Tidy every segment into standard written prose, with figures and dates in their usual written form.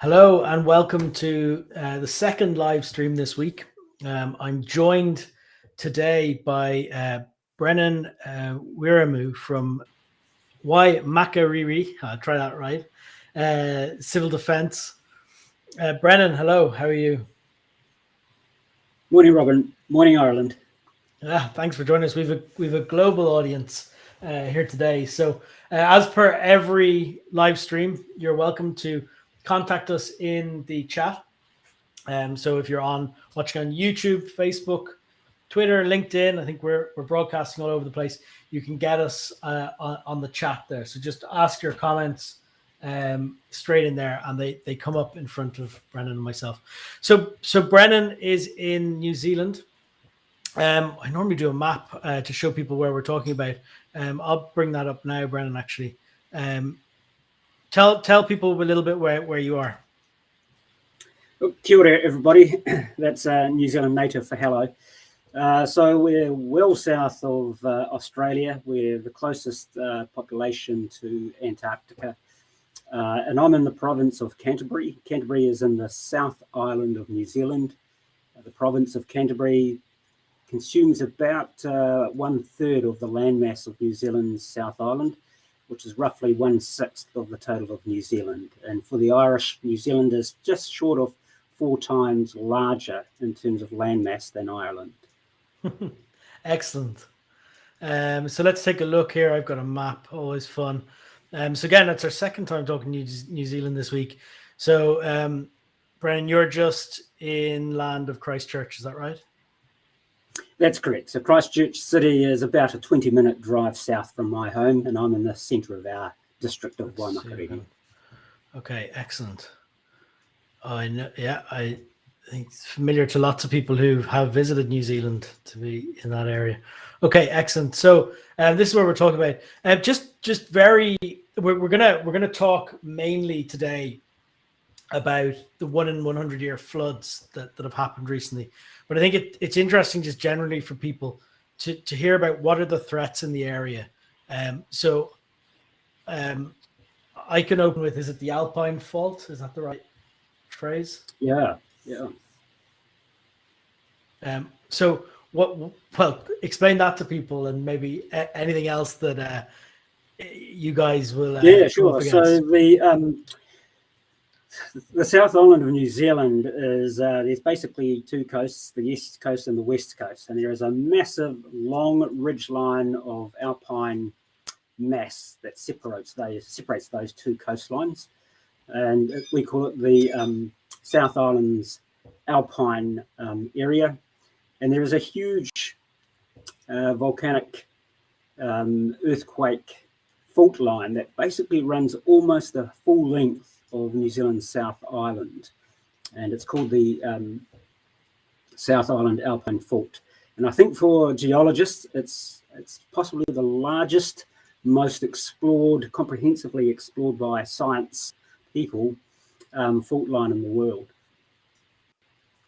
Hello and welcome to the second live stream this week. I'm joined today by Brennan Wiremu from Waimakariri. I'll try that right. Civil Defence. Brennan, hello. How are you? Morning, Robin. Morning, Ireland. Thanks for joining us. We've a global audience here today. So, as per every live stream, you're welcome to contact us in the chat. So if you're watching on YouTube, Facebook, Twitter, LinkedIn, I think we're broadcasting all over the place. You can get us on the chat there. So just ask your comments straight in there, and they come up in front of Brennan and myself. So Brennan is in New Zealand. I normally do a map to show people where we're talking about. I'll bring that up now, Brennan. Actually, tell people a little bit where you are. Kia ora, everybody. That's New Zealand native for hello. So we're well south of Australia. We're the closest population to Antarctica. And I'm in the province of Canterbury. Canterbury is in the South Island of New Zealand. The province of Canterbury consumes about 1/3 of the landmass of New Zealand's South Island, which is roughly 1/6 of the total of New Zealand. And for the Irish, New Zealand is just short of 4 times larger in terms of landmass than Ireland. Excellent. So let's take a look here. I've got a map, always fun. So again, it's our second time talking New Zealand this week. So Brennan, you're just in land of Christchurch, is that right? That's correct. So Christchurch City is about a 20-minute drive south from my home, and I'm in the centre of our district of Waimakariri. Okay, excellent. I know, yeah, I think it's familiar to lots of people who have visited New Zealand to be in that area. Okay, excellent. So this is what we're talking about. We're gonna talk mainly today about the 1 in 100 year floods that have happened recently. But I think it's interesting just generally for people to hear about what are the threats in the area. I can open with, is it the Alpine fault? Is that the right phrase? Yeah. So explain that to people, and maybe anything else that you guys will. Yeah, sure. So the South Island of New Zealand is there's basically 2 coasts, the east coast and the west coast, and there is a massive long ridgeline of alpine mass that separates those 2 coastlines, and we call it the South Island's alpine area. And there is a huge volcanic earthquake fault line that basically runs almost the full length of New Zealand's South Island, and it's called the South Island Alpine Fault. And I think for geologists, it's possibly the largest, most explored, comprehensively explored by science people fault line in the world.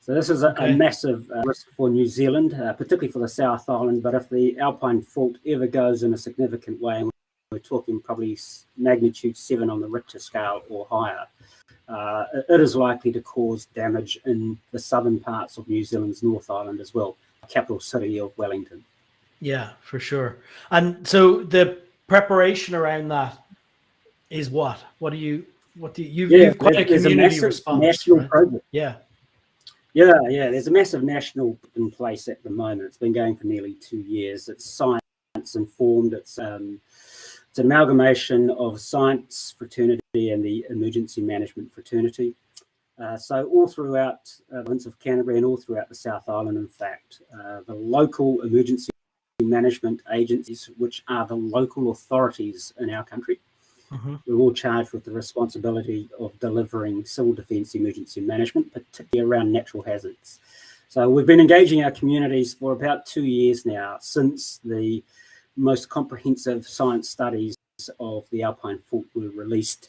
So this is a massive risk for New Zealand, particularly for the South Island. But if the Alpine Fault ever goes in a significant way, and we're talking probably magnitude 7 on the Richter scale or higher, it is likely to cause damage in the southern parts of New Zealand's North Island as well, capital city of Wellington. Yeah, for sure. And so the preparation around that is what? You've quite a community response. National project. Yeah. There's a massive national in place at the moment. It's been going for nearly 2 years. It's science informed. It's an amalgamation of science fraternity and the emergency management fraternity. So all throughout the province of Canterbury and all throughout the South Island, in fact, the local emergency management agencies, which are the local authorities in our country, we're all charged with the responsibility of delivering civil defence emergency management, particularly around natural hazards. So we've been engaging our communities for about 2 years now, since the most comprehensive science studies of the Alpine Fault were released.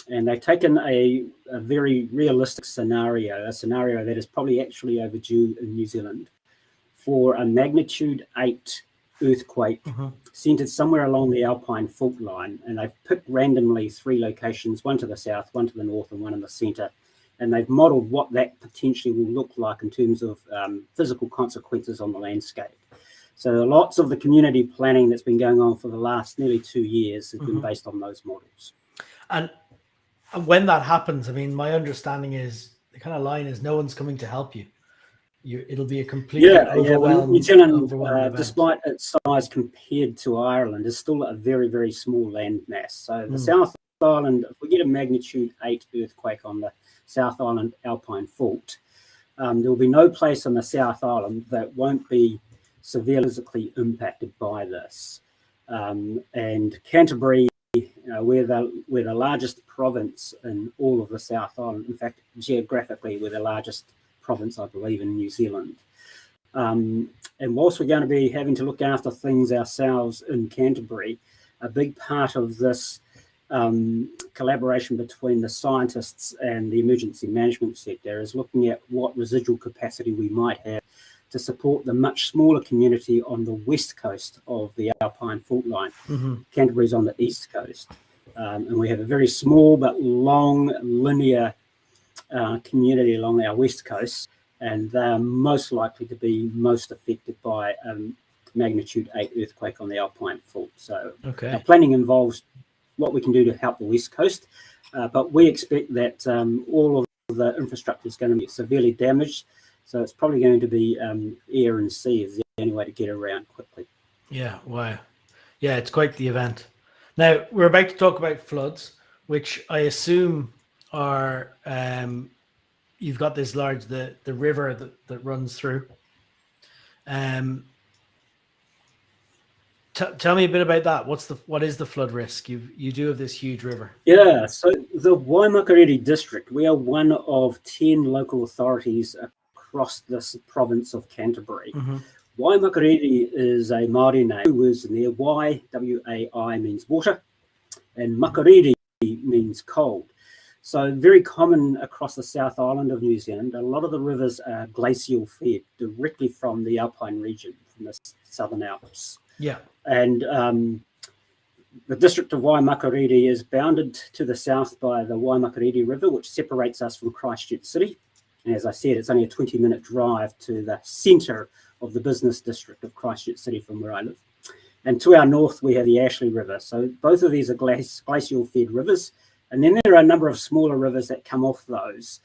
And they've taken a very realistic scenario, a scenario that is probably actually overdue in New Zealand, for a magnitude 8 earthquake centered somewhere along the Alpine fault line. And they've picked randomly 3 locations, one to the south, one to the north, and one in the center. And they've modeled what that potentially will look like in terms of physical consequences on the landscape. So lots of the community planning that's been going on for the last nearly 2 years has been based on those models. And when that happens, I mean, my understanding is the kind of line is no one's coming to help you. It'll be a completely overwhelmed. New Zealand, despite its size compared to Ireland, is still a very, very small landmass. So the South Island, if we get a magnitude 8 earthquake on the South Island Alpine fault, there will be no place on the South Island that won't be severely physically impacted by this. And Canterbury, we're the largest province in all of the South Island. In fact, geographically, we're the largest province, I believe, in New Zealand. And whilst we're going to be having to look after things ourselves in Canterbury, a big part of this collaboration between the scientists and the emergency management sector is looking at what residual capacity we might have to support the much smaller community on the west coast of the Alpine fault line. Canterbury's on the east coast. And we have a very small but long linear community along our west coast, and they are most likely to be most affected by magnitude 8 earthquake on the Alpine fault. So our planning involves what we can do to help the west coast, but we expect that all of the infrastructure is going to be severely damaged, so it's probably going to be air and sea is the only way to get around quickly. Yeah, wow. Yeah, it's quite the event. Now, we're about to talk about floods, which I assume are, you've got this large, the river that runs through. Tell me a bit about that. What is the flood risk? You do have this huge river. Yeah, so the Waimakariri District, we are one of 10 local authorities across this province of Canterbury. Waimakariri is a Māori name. 2 words in there. Wai, W-A-I, means water, and Makariri means cold. So very common across the South Island of New Zealand. A lot of the rivers are glacial fed directly from the Alpine region, from the Southern Alps. Yeah. And the district of Waimakariri is bounded to the south by the Waimakariri River, which separates us from Christchurch City. And as I said, it's only a 20-minute drive to the centre of the business district of Christchurch City from where I live. And to our north, we have the Ashley River. So both of these are glacial-fed rivers. And then there are a number of smaller rivers that come off those.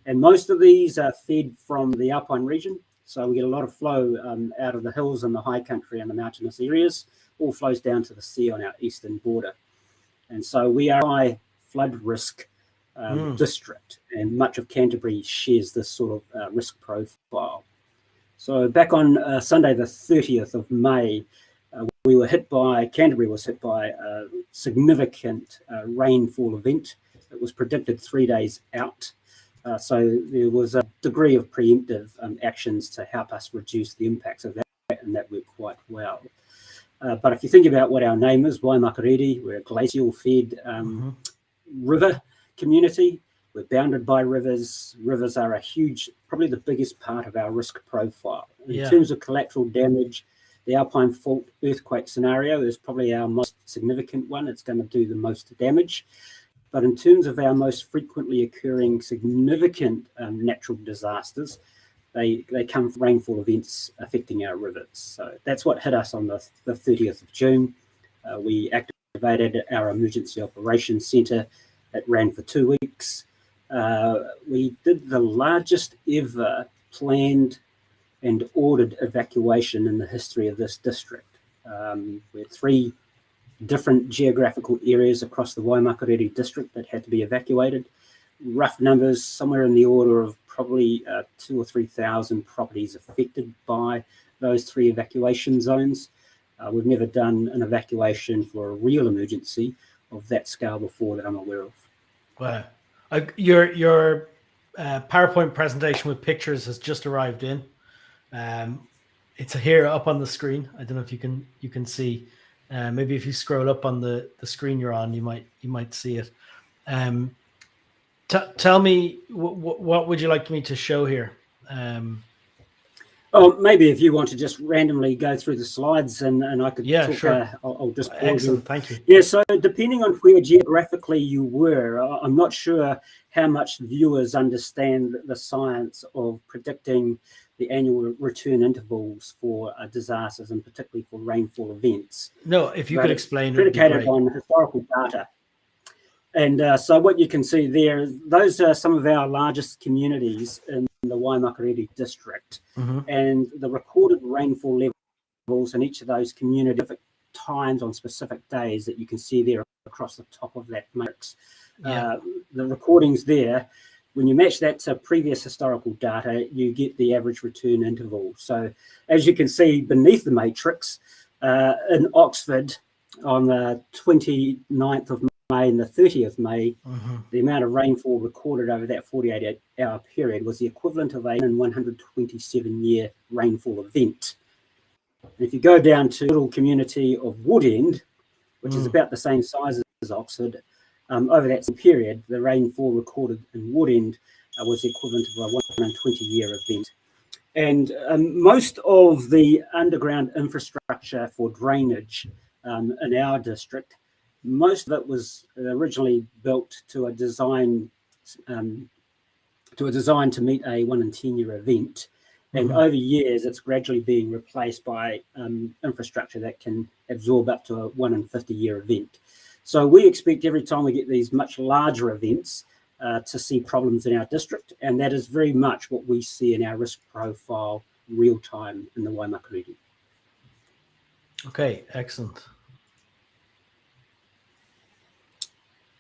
And most of these are fed from the Alpine region. So we get a lot of flow out of the hills and the high country and the mountainous areas, all flows down to the sea on our eastern border. And so we are a high flood risk district, and much of Canterbury shares this sort of risk profile. So back on Sunday, the 30th of May, Canterbury was hit by a significant rainfall event. It was predicted 3 days out. So there was a degree of preemptive actions to help us reduce the impacts of that, and that worked quite well. But if you think about what our name is, Waimakariri, we're a glacial-fed river community. We're bounded by rivers. Rivers are a huge, probably the biggest part of our risk profile. In terms of collateral damage, the Alpine fault earthquake scenario is probably our most significant one. It's going to do the most damage. But in terms of our most frequently occurring significant natural disasters, they come from rainfall events affecting our rivers. So that's what hit us on the 30th of June. We activated our emergency operations centre. It ran for 2 weeks. We did the largest ever planned and ordered evacuation in the history of this district. We had 3 different geographical areas across the Waimakariri district that had to be evacuated. Rough numbers, somewhere in the order of probably 2,000 or 3,000 properties affected by those 3 evacuation zones. We've never done an evacuation for a real emergency of that scale before that I'm aware of. Wow. Your PowerPoint presentation with pictures has just arrived in. It's here up on the screen. I don't know if you can see. Maybe if you scroll up on the screen you're on, you might see it. Tell me what would you like me to show here? Oh, maybe if you want to just randomly go through the slides and I could talk, sure. I'll just pause. Excellent, thank you. Yeah, so depending on where geographically you were, I'm not sure how much viewers understand the science of predicting the annual return intervals for disasters and particularly for rainfall events. No, if you could explain, predicated on historical data. And so what you can see there, those are some of our largest communities in the Waimakariri District. And the recorded rainfall levels in each of those communities times on specific days that you can see there across the top of that matrix. The recordings there, when you match that to previous historical data, you get the average return interval. So as you can see beneath the matrix, in Oxford on the 29th of May and the 30th of May, the amount of rainfall recorded over that 48-hour period was the equivalent of a 127-year rainfall event. And if you go down to the little community of Woodend, which is about the same size as Oxford, over that same period, the rainfall recorded in Woodend was the equivalent of a 120-year event. And most of the underground infrastructure for drainage in our district, most of it was originally built to a design to meet a 1 in 10-year event. And over years, it's gradually being replaced by infrastructure that can absorb up to a 1 in 50-year event. So we expect every time we get these much larger events to see problems in our district, and that is very much what we see in our risk profile real time in the Waimakariri. Okay, excellent.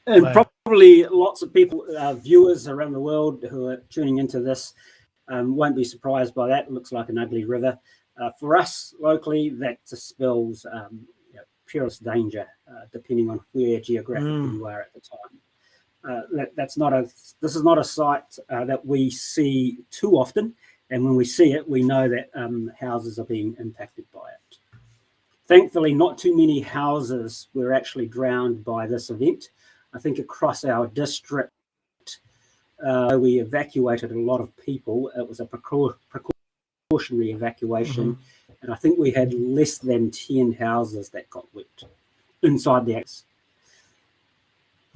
And probably lots of people, viewers around the world who are tuning into this won't be surprised by that. It looks like an ugly river. For us locally, that just spells perilous danger, depending on where geographically you are at the time. This is not a site that we see too often, and when we see it, we know that houses are being impacted by it. Thankfully, not too many houses were actually drowned by this event. I think across our district, we evacuated a lot of people. It was a precautionary evacuation, and I think we had less than 10 houses that got wet inside the house.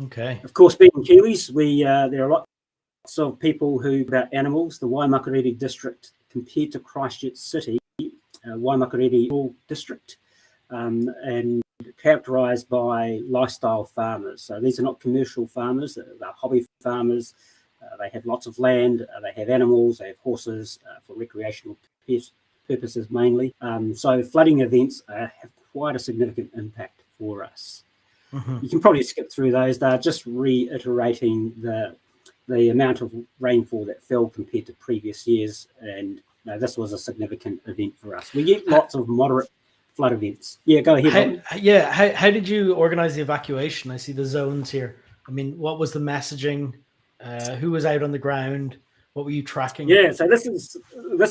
Okay. Of course, being Kiwis, there are lots of people who about animals. The Waimakariri District, compared to Christchurch City, Waimakariri District, and characterised by lifestyle farmers. So these are not commercial farmers; they're hobby farmers. They have lots of land. They have animals. They have horses for recreational purposes mainly. So flooding events have quite a significant impact for us. You can probably skip through those. They're just reiterating the amount of rainfall that fell compared to previous years, and this was a significant event for us. We get lots of moderate flood events. Yeah, go ahead. How did you organize the evacuation? I see the zones here. I mean, what was the messaging? Who was out on the ground? What were you tracking? Yeah, so this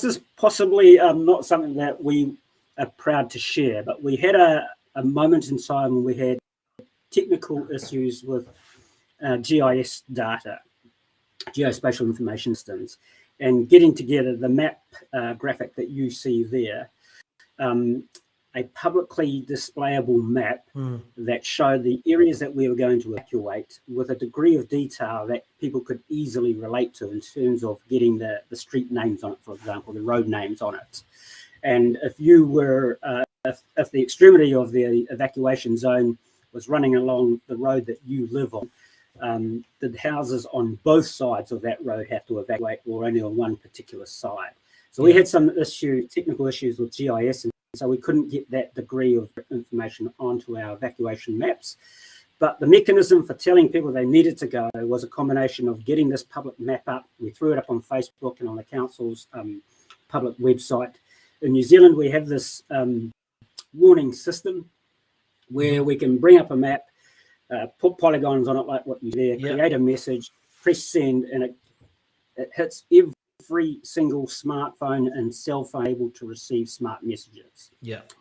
is possibly not something that we are proud to share, but we had a moment in time when we had technical issues with GIS data, geospatial information systems, and getting together the map graphic that you see there, a publicly displayable map that showed the areas that we were going to evacuate with a degree of detail that people could easily relate to in terms of getting the street names on it, for example, the road names on it. And if you were, if the extremity of the evacuation zone was running along the road that you live on, the houses on both sides of that road have to evacuate, or only on one particular side. So we had some technical issues with GIS, and so we couldn't get that degree of information onto our evacuation maps. But the mechanism for telling people they needed to go was a combination of getting this public map up. We threw it up on Facebook and on the council's public website. In New Zealand, we have this warning system where we can bring up a map, put polygons on it like what you there, create a message, press send, and it hits every single smartphone and cell phone able to receive smart messages.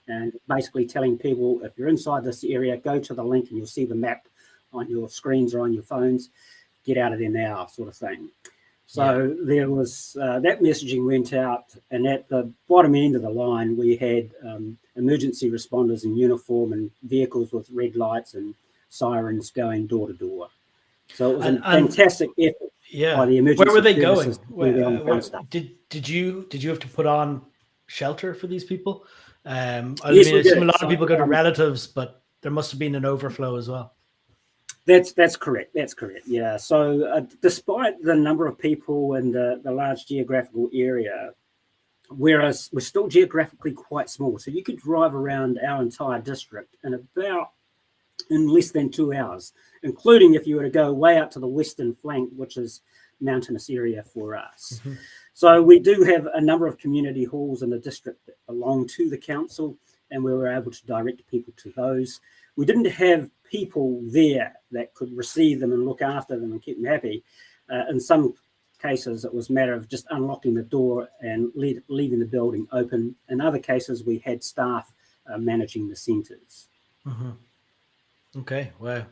And basically telling people, if you're inside this area, go to the link and you'll see the map on your screens or on your phones. Get out of there now, sort of thing. So there was that messaging went out, and at the bottom end of the line, we had emergency responders in uniform and vehicles with red lights and sirens going door to door. So it was a fantastic effort by the emergency. Where were they going? Did you have to put on shelter for these people? I yes, mean, I assume a lot of people go to relatives, but there must have been an overflow as well. That's correct. That's correct. Yeah. So despite the number of people and the large geographical area, whereas we're still geographically quite small, so you could drive around our entire district in less than 2 hours, including if you were to go way out to the western flank, which is mountainous area for us. Mm-hmm. So we do have a number of community halls in the district that belong to the council, and we were able to direct people to those. We didn't have people there that could receive them and look after them and keep them happy. In some cases, it was a matter of just unlocking the door and leaving the building open. In other cases, we had staff managing the centres. Mm-hmm. Okay, wow.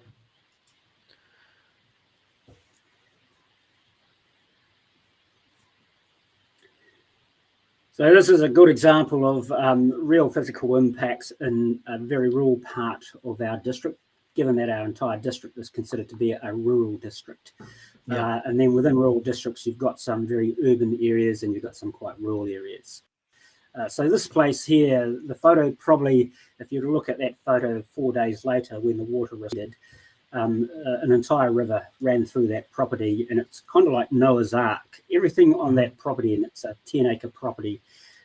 So this is a good example of real physical impacts in a very rural part of our district, given that our entire district is considered to be a rural district. Yeah. And then within rural districts, you've got some very urban areas and you've got some quite rural areas. So this place here, the photo probably, if you look at that photo 4 days later when the water receded, an entire river ran through that property, and it's kind of like Noah's Ark. Everything on that property, and it's a 10-acre property,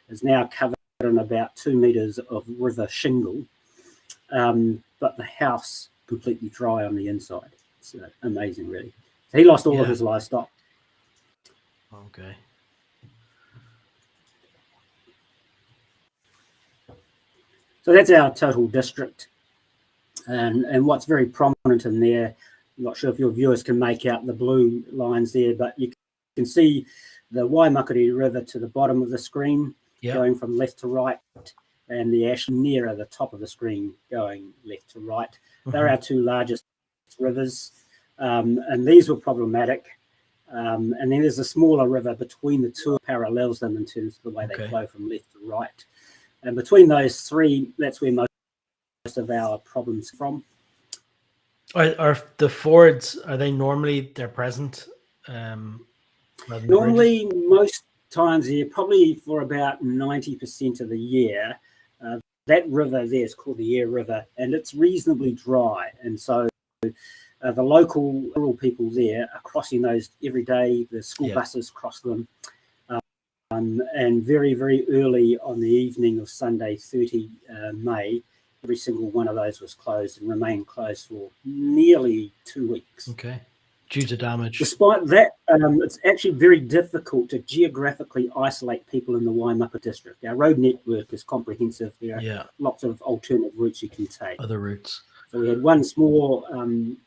is now covered in about 2 meters of river shingle, but the house completely dry on the inside. It's amazing, really. So he lost all of his livestock. Okay. So that's our total district. And what's very prominent in there, I'm not sure if your viewers can make out the blue lines there, but you can see the Waimakariri River to the bottom of the screen, going from left to right, and the Ash nearer the top of the screen going left to right. Mm-hmm. They're our two largest rivers, and these were problematic. And then there's a smaller river between the two, parallels them in terms of the way they flow from left to right. And between those three, that's where most of our problems from. Are the fords, are they normally they're present? Normally, most times here, probably for about 90% of the year, that river there is called the Air River, and it's reasonably dry. And so the local rural people there are crossing those every day. The school buses cross them. And very, very early on the evening of Sunday, 30 May, every single one of those was closed and remained closed for nearly 2 weeks. Okay. Due to damage. Despite that, it's actually very difficult to geographically isolate people in the Waimakariri district. Our road network is comprehensive. There are lots of alternative routes you can take. Other routes. So we had one small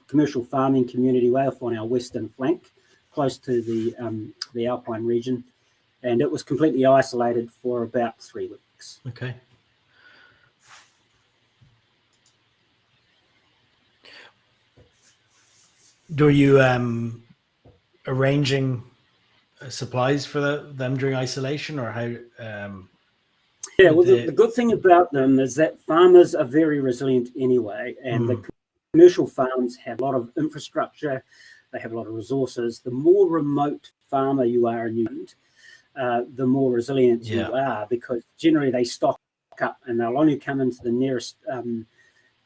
commercial farming community way off on our western flank, close to the Alpine region, and it was completely isolated for about 3 weeks. Okay. Do you arranging supplies for them during isolation, or how? Yeah, well, the good thing about them is that farmers are very resilient anyway, and the commercial farms have a lot of infrastructure, they have a lot of resources. The more remote farmer you are in New Zealand, the more resilient you are, because generally they stock up and they'll only come into the nearest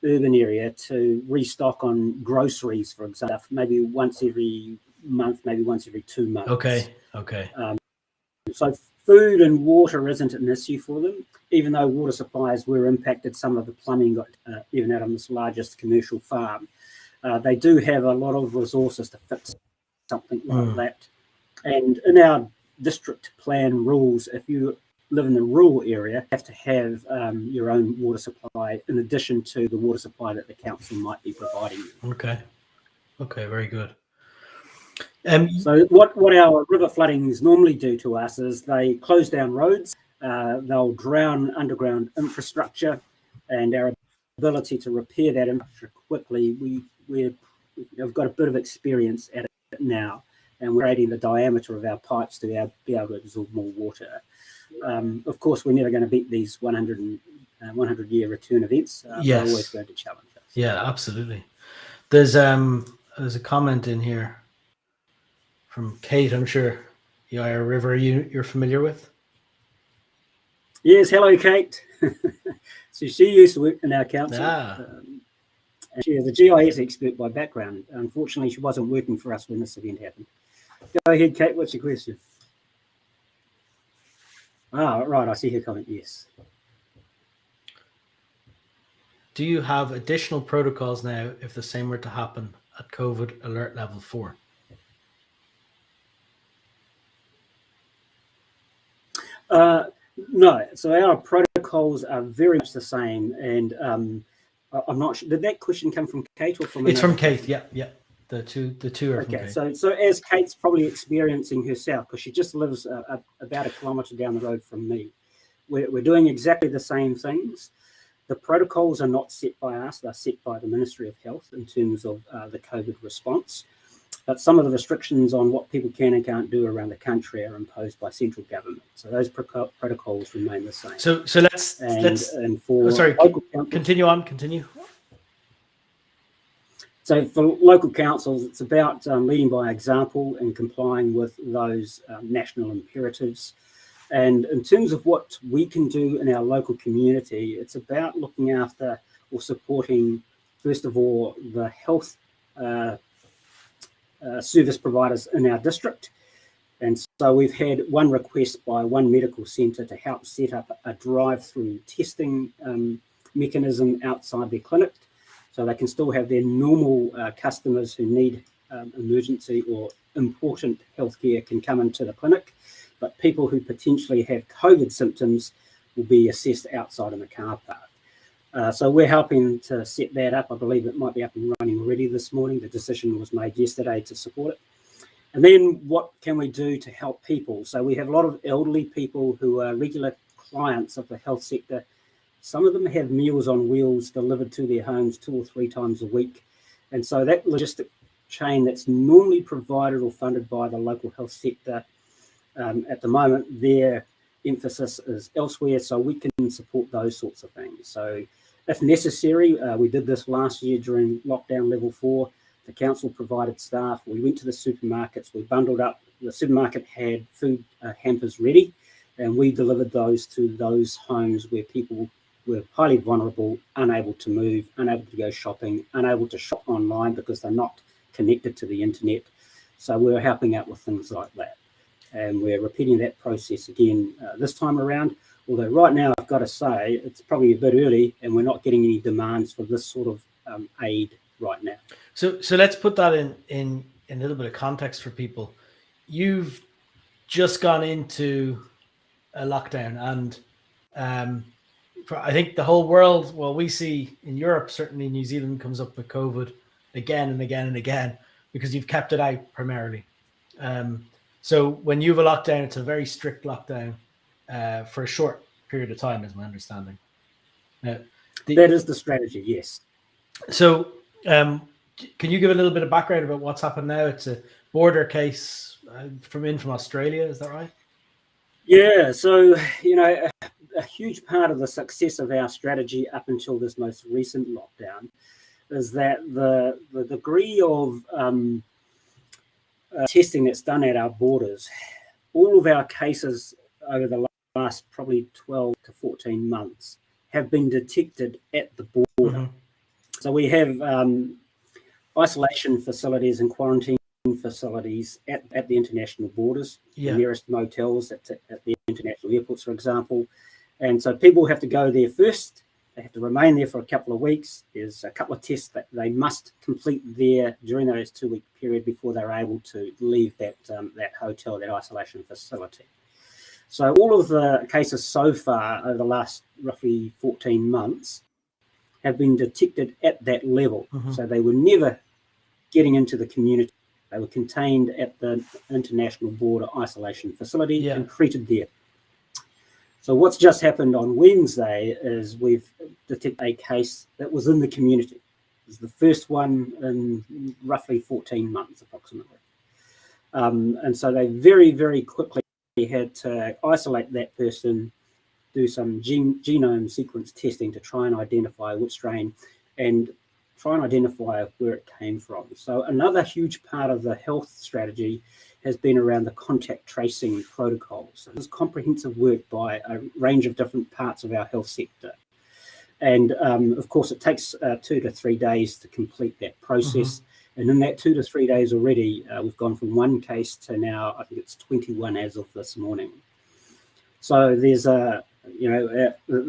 urban area to restock on groceries, for example, maybe once every month, maybe once every 2 months. Okay. So food and water isn't an issue for them, even though water supplies were impacted. Some of the plumbing got even out on this largest commercial farm. They do have a lot of resources to fix something like that. And in our district plan rules, if you live in the rural area, you have to have your own water supply in addition to the water supply that the council might be providing you. Okay, very good. So what our river floodings normally do to us is they close down roads, they'll drown underground infrastructure, and our ability to repair that infrastructure quickly, we've got a bit of experience at it now, and we're creating the diameter of our pipes to be able to absorb more water. Of course, we're never going to beat these 100-year return events. Yes. They're always going to challenge us. Yeah, absolutely. There's a comment in here from Kate. I'm sure the Ire River you're familiar with. Yes, hello, Kate. So she used to work in our council. And she is a GIS expert by background. Unfortunately, she wasn't working for us when this event happened. Go ahead, Kate. What's your question? Right. I see her comment. Yes. Do you have additional protocols now if the same were to happen at COVID alert level 4? No. So our protocols are very much the same. And I'm not sure. Did that question come from Kate or from? It's from Kate. Yeah. The two are okay. From Kate. So as Kate's probably experiencing herself, because she just lives about a kilometre down the road from me, we're doing exactly the same things. The protocols are not set by us; they're set by the Ministry of Health in terms of the COVID response. But some of the restrictions on what people can and can't do around the country are imposed by central government. So those protocols remain the same. So let's continue. So for local councils, it's about leading by example and complying with those national imperatives. And in terms of what we can do in our local community, it's about looking after or supporting, first of all, the health service providers in our district. And so we've had one request by one medical centre to help set up a drive-through testing mechanism outside their clinic, so they can still have their normal customers who need emergency or important healthcare can come into the clinic, but people who potentially have COVID symptoms will be assessed outside in the car park. So we're helping to set that up. I believe it might be up and running already this morning. The decision was made yesterday to support it. And then what can we do to help people? So we have a lot of elderly people who are regular clients of the health sector. Some of them have Meals on Wheels delivered to their homes 2 or 3 times a week. And so that logistic chain that's normally provided or funded by the local health sector, at the moment, their emphasis is elsewhere, so we can support those sorts of things. So if necessary, we did this last year during lockdown level 4. The council provided staff. We went to the supermarkets. We bundled up. The supermarket had food hampers ready, and we delivered those to those homes where people were highly vulnerable, unable to move, unable to go shopping, unable to shop online because they're not connected to the internet. So we're helping out with things like that. And we're repeating that process again this time around. Although right now, I've got to say, it's probably a bit early and we're not getting any demands for this sort of aid right now. So let's put that in a little bit of context for people. You've just gone into a lockdown, and I think the whole world, well, we see in Europe, certainly New Zealand comes up with COVID again and again and again because you've kept it out primarily. So when you have a lockdown, it's a very strict lockdown for a short period of time, is my understanding. That is the strategy, yes. So can you give a little bit of background about what's happened now? It's a border case from Australia, is that right? Yeah, so, a huge part of the success of our strategy up until this most recent lockdown is that the degree of testing that's done at our borders, all of our cases over the last probably 12 to 14 months have been detected at the border. Mm-hmm. So we have isolation facilities and quarantine facilities at the international borders, the nearest motels at the international airports, for example. And so people have to go there first. They have to remain there for a couple of weeks. There's a couple of tests that they must complete there during those 2-week period before they're able to leave that hotel, that isolation facility. So all of the cases so far over the last roughly 14 months have been detected at that level. Mm-hmm. So they were never getting into the community. They were contained at the international border isolation facility and treated there. So what's just happened on Wednesday is we've detected a case that was in the community. It was the first one in roughly 14 months, approximately. And so they very, very quickly had to isolate that person, do some genome sequence testing to try and identify which strain and try and identify where it came from. So another huge part of the health strategy has been around the contact tracing protocols. So there's comprehensive work by a range of different parts of our health sector. And of course, it takes 2 to 3 days to complete that process. And in that 2 to 3 days already, we've gone from 1 case to now, I think it's 21 as of this morning. So there's the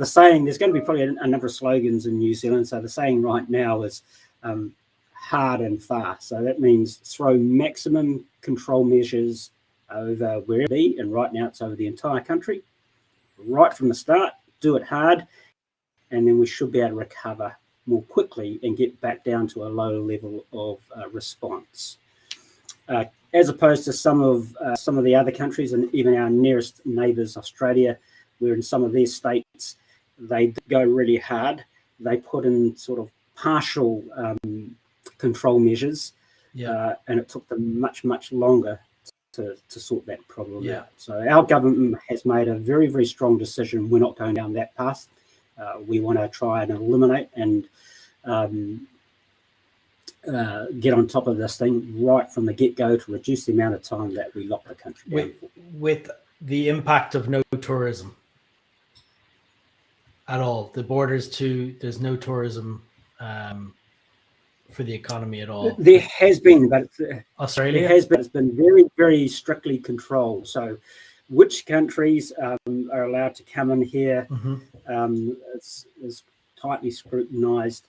saying, there's going to be probably a number of slogans in New Zealand. So the saying right now is hard and fast. So that means throw maximum control measures over wherever it be. And right now it's over the entire country. Right from the start, do it hard. And then we should be able to recover more quickly and get back down to a low level of response. As opposed to some of the other countries and even our nearest neighbours, Australia, where in some of their states they go really hard. They put in sort of partial control measures, and it took them much, much longer to sort that problem out. So our government has made a very, very strong decision. We're not going down that path. We want to try and eliminate and get on top of this thing right from the get-go to reduce the amount of time that we lock the country down. With the impact of no tourism at all, the borders there's no tourism for the economy at all. There has been, but Australia? There has been. It's been very, very strictly controlled. So which countries are allowed to come in here is tightly scrutinised.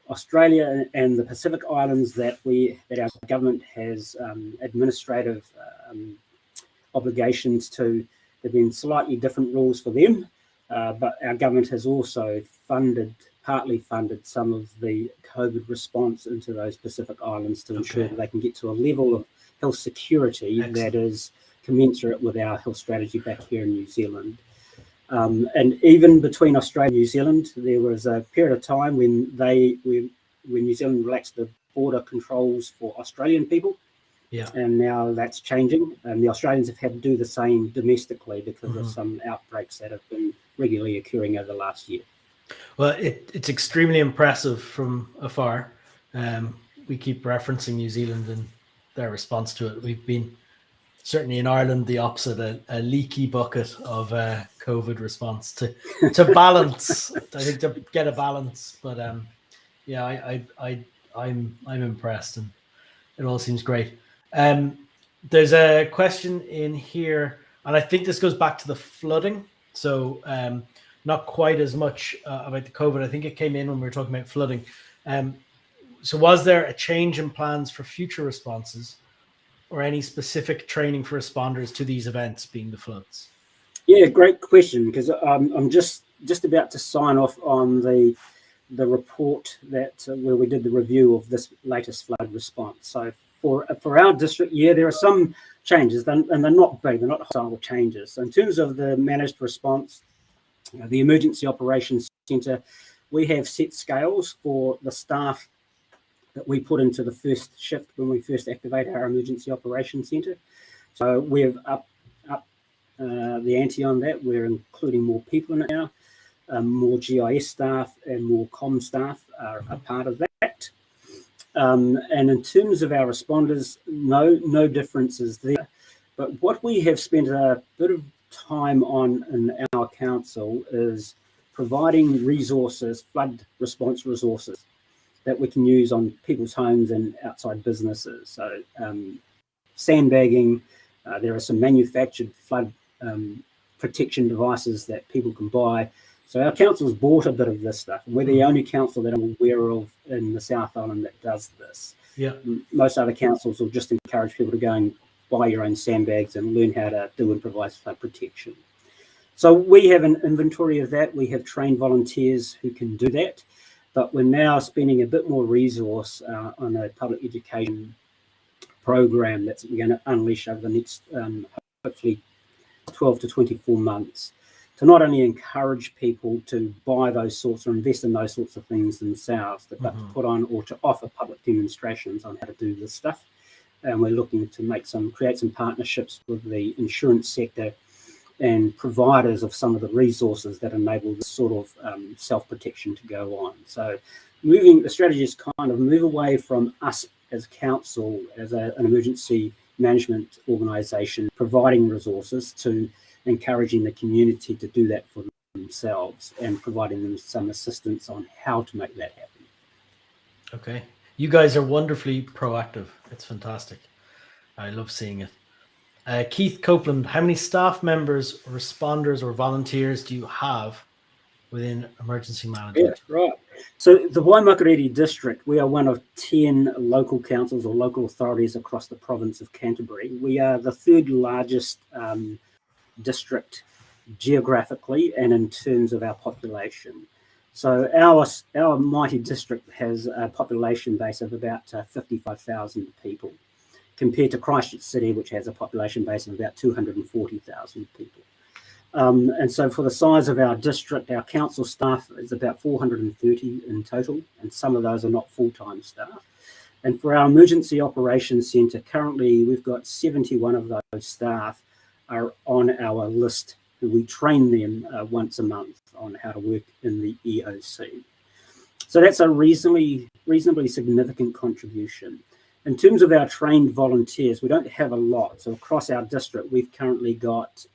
Australia and the Pacific Islands that our government has administrative obligations to, there have been slightly different rules for them, but our government has also partly funded some of the COVID response into those Pacific Islands to ensure that they can get to a level of health security that is commensurate with our health strategy back here in New Zealand. And even between Australia and New Zealand, there was a period of time when New Zealand relaxed the border controls for Australian people. Yeah. And now that's changing. And the Australians have had to do the same domestically because of some outbreaks that have been regularly occurring over the last year. Well, it's extremely impressive from afar. We keep referencing New Zealand and their response to it. We've been, certainly in Ireland, the opposite, a leaky bucket of COVID response to balance. I think to get a balance, but I'm impressed, and it all seems great. There's a question in here, and I think this goes back to the flooding. So not quite as much about the COVID. I think it came in when we were talking about flooding. So was there a change in plans for future responses, or any specific training for responders to these events, being the floods? Yeah, great question, because I'm just about to sign off on the report that where we did the review of this latest flood response. So for our district, there are some changes, and they're not big, they're not hostile changes. So in terms of the managed response, the Emergency Operations Centre, we have set scales for the staff that we put into the first shift when we first activate our Emergency Operations Centre. So we've up the ante on that. We're including more people in it now. More GIS staff and more comm staff are a part of that. And in terms of our responders, no differences there. But what we have spent a bit of time on in our council is providing resources, flood response resources, that we can use on people's homes and outside businesses. So sandbagging, there are some manufactured flood protection devices that people can buy. So our council's bought a bit of this stuff. We're the only council that I'm aware of in the South Island that does this. Yeah. Most other councils will just encourage people to go and buy your own sandbags and learn how to do improvised flood protection. So we have an inventory of that. We have trained volunteers who can do that. But we're now spending a bit more resource on a public education program that we're going to unleash over the next, hopefully, 12 to 24 months, to not only encourage people to buy those sorts or invest in those sorts of things themselves, but to put on or to offer public demonstrations on how to do this stuff. and we're looking to create some partnerships with the insurance sector and providers of some of the resources that enable this sort of self-protection to go on. So the strategy is kind of move away from us as council, as an emergency management organisation, providing resources, to encouraging the community to do that for themselves and providing them some assistance on how to make that happen. Okay. You guys are wonderfully proactive. It's fantastic. I love seeing it. Keith Copeland, how many staff members, responders, or volunteers do you have within emergency management? Yeah, right. So the Waimakariri District, we are one of 10 local councils or local authorities across the province of Canterbury. We are the third largest district geographically and in terms of our population. So our mighty district has a population base of about 55,000 people, compared to Christchurch City, which has a population base of about 240,000 people. And so for the size of our district, our council staff is about 430 in total, and some of those are not full-time staff. And for our emergency operations centre, currently we've got 71 of those staff are on our list. We train them once a month on how to work in the EOC. So that's a reasonably significant contribution. In terms of our trained volunteers, we don't have a lot. So across our district, we've currently got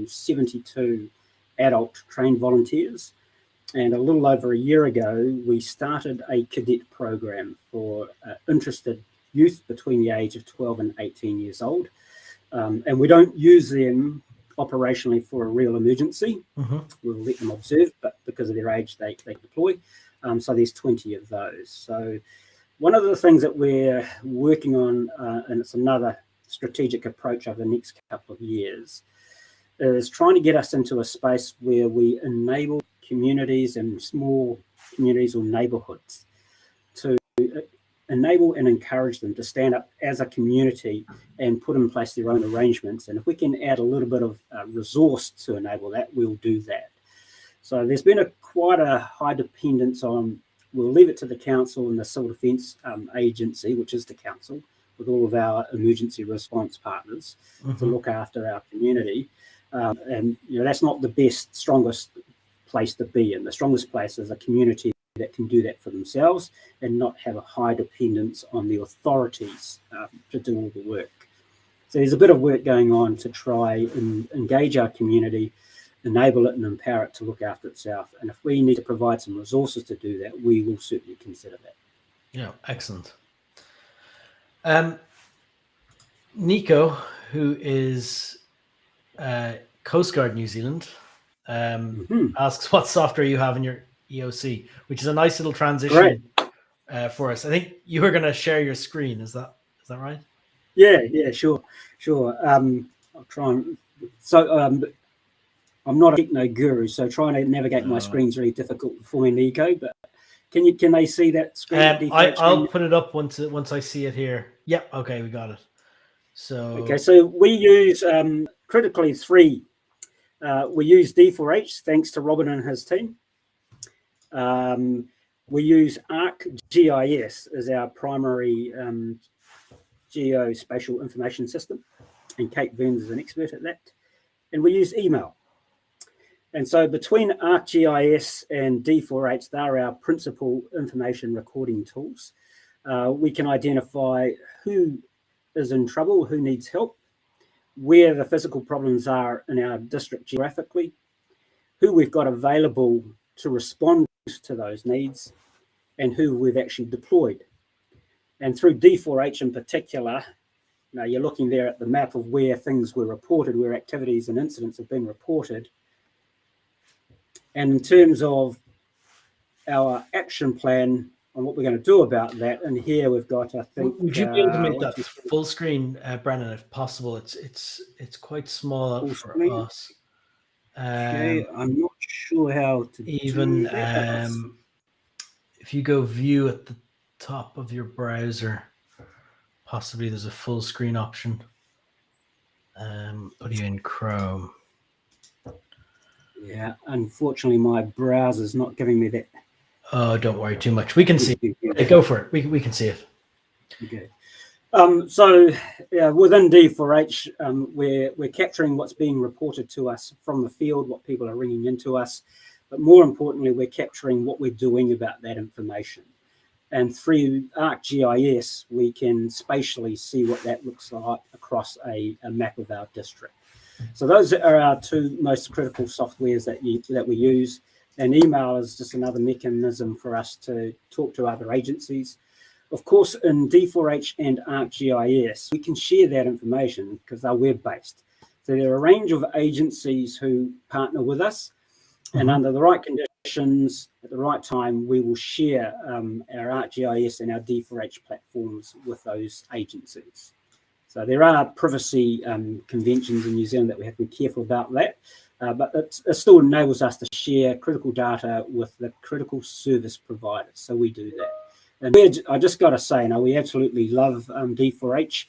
72 adult trained volunteers. And a little over a year ago, we started a cadet program for interested youth between the age of 12 and 18 years old. And we don't use them operationally for a real emergency. Mm-hmm. We'll let them observe, but because of their age, they deploy. So there's 20 of those. So one of the things that we're working on, and it's another strategic approach over the next couple of years, is trying to get us into a space where we enable communities and small communities or neighbourhoods to enable and encourage them to stand up as a community and put in place their own arrangements. And if we can add a little bit of resource to enable that, we'll do that. So there's been quite a high dependence on, we'll leave it to the council and the Civil Defence Agency, which is the council, with all of our emergency response partners, mm-hmm. to look after our community. And that's not the best, strongest place to be in. The strongest place is a community that can do that for themselves and not have a high dependence on the authorities to do all the work. So there's a bit of work going on to try and engage our community, enable it and empower it to look after itself. And if we need to provide some resources to do that, we will certainly consider that. Yeah, excellent. Nico, who is Coast Guard New Zealand, asks what software you have in your EOC, which is a nice little transition for us. I think you were going to share your screen. Is that right? Yeah, sure. I'll try and. So I'm not a techno guru, so trying to navigate my screen is really difficult for me, Nico. But can they see that screen? I'll put it up once I see it here. Yep. Okay, we got it. So we use critically 3. We use D4H, thanks to Robin and his team. We use ArcGIS as our primary geospatial information system, and Kate Burns is an expert at that. And we use email. And so between ArcGIS and D4H, they're our principal information recording tools. We can identify who is in trouble, who needs help, where the physical problems are in our district geographically, who we've got available to respond to those needs, and who we've actually deployed. And through D4H in particular, you're looking there at the map of where things were reported, where activities and incidents have been reported. And in terms of our action plan on what we're going to do about that, and here we've got, I think... Would you be able to make that full screen, Brennan, if possible? It's quite small for us. Okay, I'm not sure how to even do that. If you go view at the top of your browser, possibly there's a full screen option. What are you in Chrome? Yeah, unfortunately my browser's not giving me that. Oh, don't worry too much. We can see it. Go for it. We can see it. Okay. So within D4H, we're capturing what's being reported to us from the field, what people are ringing into us, but more importantly, we're capturing what we're doing about that information. And through ArcGIS, we can spatially see what that looks like across a map of our district. So those are our two most critical softwares that we use. And email is just another mechanism for us to talk to other agencies. Of course, in D4H and ArcGIS, we can share that information because they're web-based. So there are a range of agencies who partner with us, and under the right conditions, at the right time, we will share our ArcGIS and our D4H platforms with those agencies. So there are privacy conventions in New Zealand that we have to be careful about that, but it still enables us to share critical data with the critical service providers. So we do that. And I just got to say, we absolutely love D4H.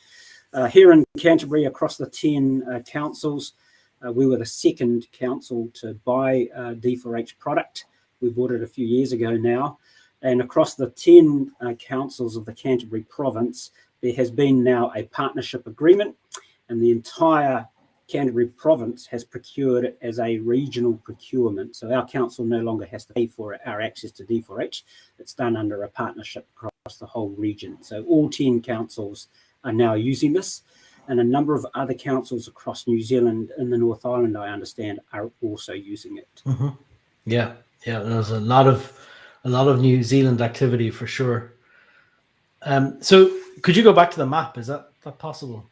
Here in Canterbury, across the 10 councils, we were the second council to buy a D4H product. We bought it a few years ago now. And across the 10 councils of the Canterbury province, there has been now a partnership agreement, and the entire Canterbury province has procured it as a regional procurement. So our council no longer has to pay for our access to D4H. It's done under a partnership across the whole region. So all 10 councils are now using this, and a number of other councils across New Zealand in the North Island, I understand, are also using it. Yeah, there's a lot of New Zealand activity for sure. So could you go back to the map? Is that possible?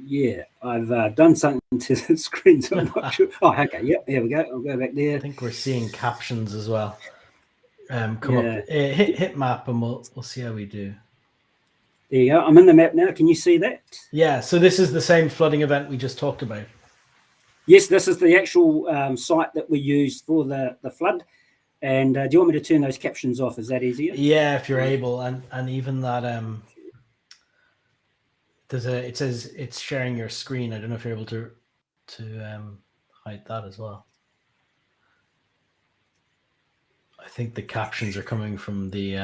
Yeah, I've done something to the screen, so I'm not sure. Oh, okay, yep, here we go. I'll go back there. I think we're seeing captions as well. Come up, hit map, and we'll see how we do. There you go. I'm in the map now. Can you see that? Yeah. So this is the same flooding event we just talked about. Yes, this is the actual site that we used for the flood. And do you want me to turn those captions off? Is that easier? Yeah, if you're able, and even that it says it's sharing your screen. I don't know if you're able to hide that as well. I think the captions are coming from the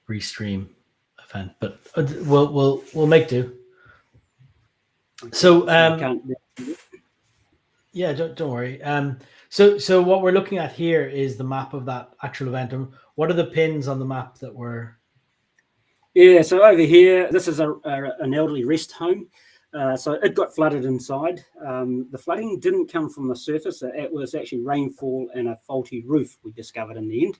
restream event, but we'll make do. So yeah, don't worry. So what we're looking at here is the map of that actual event. And what are the pins on the map that were? Yeah, so over here, this is an elderly rest home. So it got flooded inside. The flooding didn't come from the surface. It was actually rainfall and a faulty roof we discovered in the end.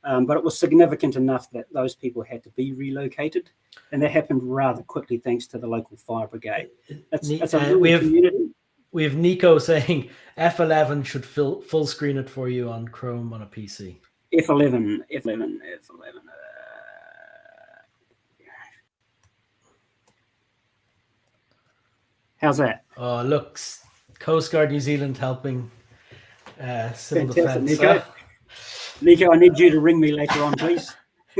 But it was significant enough that those people had to be relocated. And that happened rather quickly thanks to the local fire brigade. It's a rural community. We have Nico saying F11 should full screen it for you on Chrome on a PC. F11. How's that? Oh, looks Coast Guard New Zealand helping civil defence. Nico, I need you to ring me later on, please.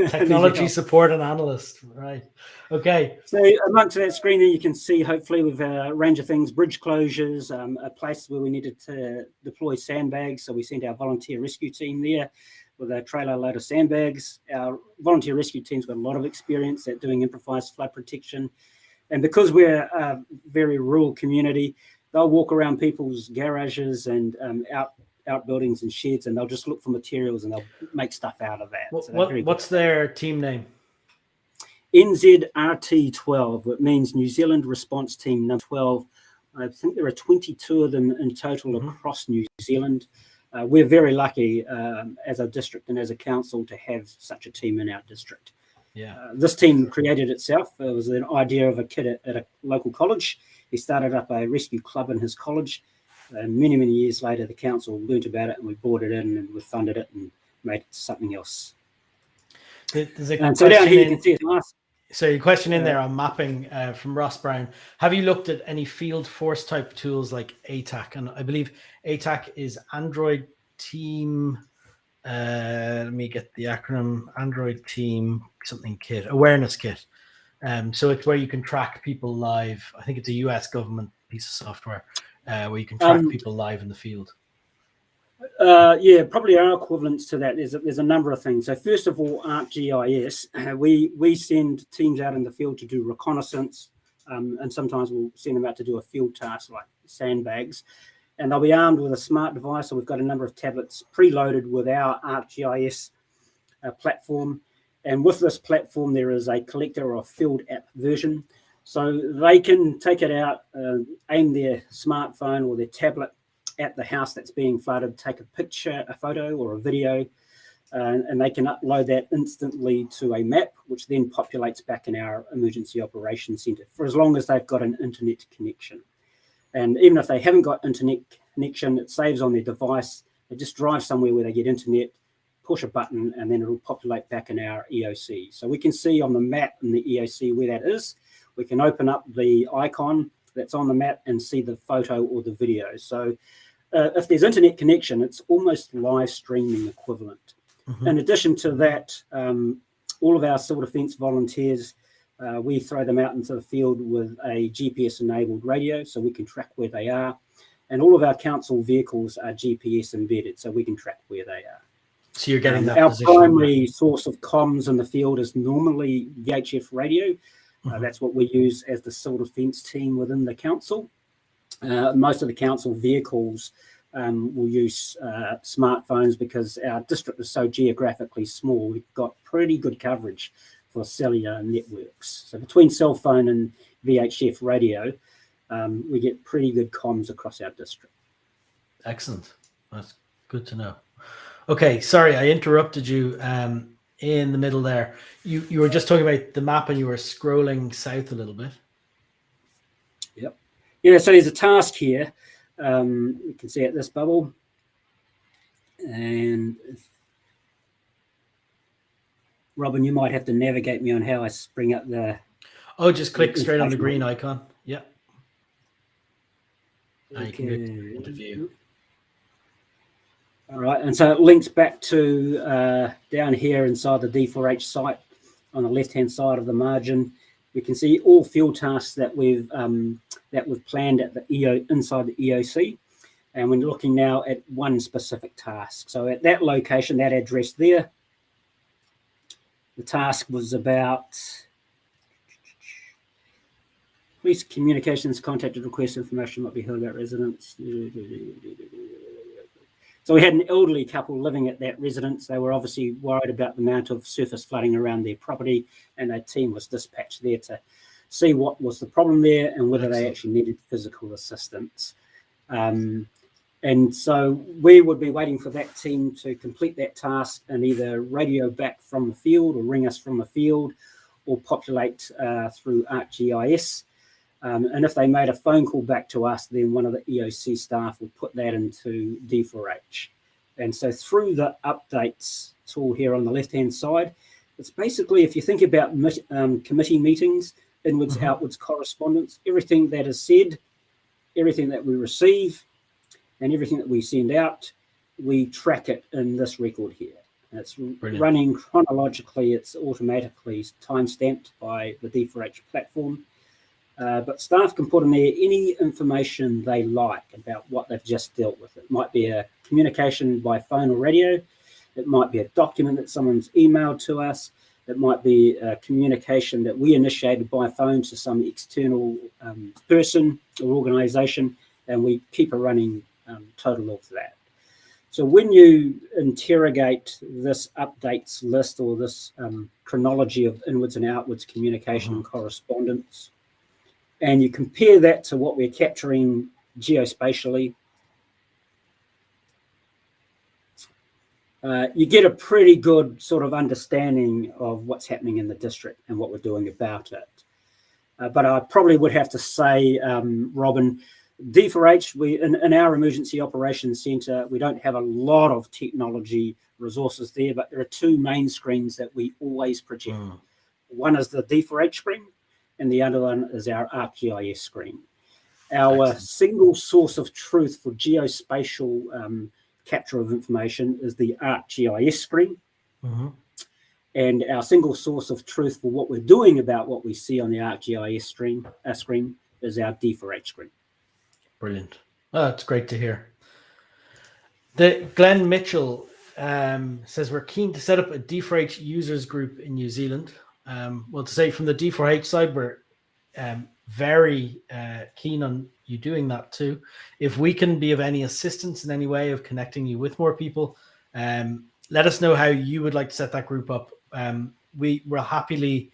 Technology support and analyst, right? Okay. So amongst that screen there, you can see hopefully with a range of things, bridge closures, a place where we needed to deploy sandbags. So we sent our volunteer rescue team there with a trailer load of sandbags. Our volunteer rescue team's got a lot of experience at doing improvised flood protection. And because we're a very rural community, they'll walk around people's garages and outbuildings and sheds, and they'll just look for materials and they'll make stuff out of that. What's their team name? NZRT12. It means New Zealand Response Team number 12. I think there are 22 of them in total across New Zealand. We're very lucky as a district and as a council to have such a team in our district. Yeah. This team created itself. It was an idea of a kid at a local college. He started up a rescue club in his college. Many years later, the council learnt about it and we brought it in and we funded it and made it something else. And so down here you can see it. So your question in there on mapping from Ross Brown. Have you looked at any field force type tools like ATAC? And I believe ATAC is Android Team. Let me get the acronym. Android Team something kit, awareness kit. So it's where you can track people live. I think it's a US government piece of software where you can track people live in the field. Yeah, probably our equivalents to that. There's a number of things. So first of all, ArcGIS, we send teams out in the field to do reconnaissance, and sometimes we'll send them out to do a field task like sandbags, and they'll be armed with a smart device. So we've got a number of tablets preloaded with our ArcGIS platform, and with this platform there is a collector or field app version, so they can take it out, aim their smartphone or their tablet at the house that's being flooded, take a picture, a photo or a video, and they can upload that instantly to a map, which then populates back in our emergency operations centre for as long as they've got an internet connection. And even if they haven't got internet connection, it saves on their device. They just drive somewhere where they get internet, push a button, and then it'll populate back in our EOC. So we can see on the map in the EOC where that is. We can open up the icon that's on the map and see the photo or the video. So if there's internet connection, it's almost live streaming equivalent. In addition to that, all of our civil defence volunteers, we throw them out into the field with a GPS-enabled radio so we can track where they are. And all of our council vehicles are GPS embedded, so we can track where they are. So you're getting that our position. primary source of comms in the field is normally VHF radio. That's what we use as the civil defence team within the council. Most of the council vehicles will use smartphones because our district is so geographically small. We've got pretty good coverage for cellular networks. So between cell phone and VHF radio, we get pretty good comms across our district. Excellent. That's good to know. Okay, sorry, I interrupted you in the middle there. You were just talking about the map and you were scrolling south a little bit. Yep. Yeah, so there's a task here. You can see it, this bubble. And Robin, you might have to navigate me on how I bring up the... Oh, just click straight on the green icon. Yeah. Okay. You can get into view. All right, and so it links back to down here inside the D4H site on the left-hand side of the margin. We can see all field tasks that we've planned at the inside the EOC, and we're looking now at one specific task. So at that location, that address there, the task was about police communications contacted request information might be heard about residents. So we had an elderly couple living at that residence. They were obviously worried about the amount of surface flooding around their property, and a team was dispatched there to see what was the problem there and whether they actually needed physical assistance. And so we would be waiting for that team to complete that task and either radio back from the field or ring us from the field or populate through ArcGIS. And if they made a phone call back to us, then one of the EOC staff would put that into D4H. And so through the updates tool here on the left-hand side, it's basically, if you think about committee meetings, inwards, outwards correspondence, everything that is said, everything that we receive, and everything that we send out, we track it in this record here. And it's running chronologically, it's automatically time-stamped by the D4H platform. But staff can put in there any information they like about what they've just dealt with. It might be a communication by phone or radio. It might be a document that someone's emailed to us. It might be a communication that we initiated by phone to some external person or organisation, and we keep a running total of that. So when you interrogate this updates list or this chronology of inwards and outwards communication and correspondence, and you compare that to what we're capturing geospatially, you get a pretty good sort of understanding of what's happening in the district and what we're doing about it. But I probably would have to say, Robin, D4H, in our emergency operations centre, we don't have a lot of technology resources there, but there are two main screens that we always project. One is the D4H screen, and the other one is our ArcGIS screen. Our single source of truth for geospatial capture of information is the ArcGIS screen. And our single source of truth for what we're doing about what we see on the ArcGIS screen is our D4H screen. Brilliant. Oh, that's great to hear. The Glenn Mitchell says we're keen to set up a D4H users group in New Zealand. Well, to say from the D4H side, we're very keen on you doing that too. If we can be of any assistance in any way of connecting you with more people, let us know how you would like to set that group up. We will happily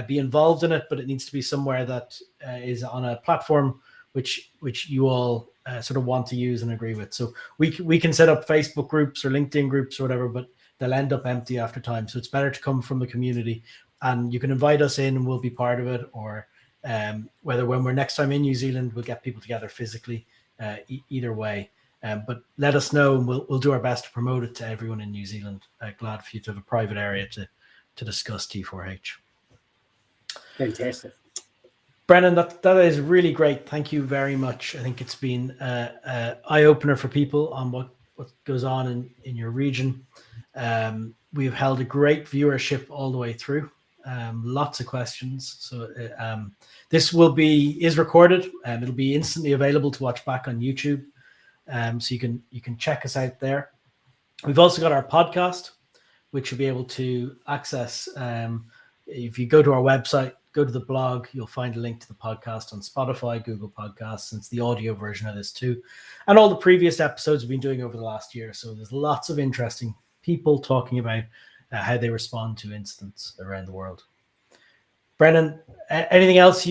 be involved in it, but it needs to be somewhere that is on a platform which you all sort of want to use and agree with. So we can set up Facebook groups or LinkedIn groups or whatever, but they'll end up empty after time. So it's better to come from the community, and you can invite us in and we'll be part of it, or whether when we're next time in New Zealand, we'll get people together physically, either way. But let us know, and we'll do our best to promote it to everyone in New Zealand. Glad for you to have a private area to discuss D4H. Fantastic. Brennan, that is really great. Thank you very much. I think it's been an eye-opener for people on what goes on in your region. We've held a great viewership all the way through. Lots of questions. So this is recorded. It'll be instantly available to watch back on YouTube. So you can check us out there. We've also got our podcast, which you'll be able to access. If you go to our website, go to the blog, you'll find a link to the podcast on Spotify, Google Podcasts, and it's the audio version of this too. And all the previous episodes we've been doing over the last year. So there's lots of interesting people talking about how they respond to incidents around the world. Brennan, anything else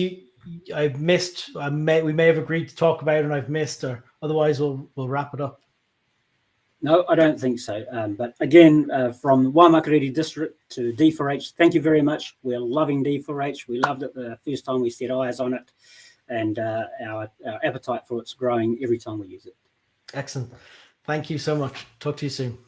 I've missed? We may have agreed to talk about and I've missed, or otherwise we'll wrap it up. No, I don't think so. But again, from Waimakariri District to D4H, thank you very much. We're loving D4H. We loved it the first time we set eyes on it, and our appetite for it's growing every time we use it. Excellent. Thank you so much. Talk to you soon.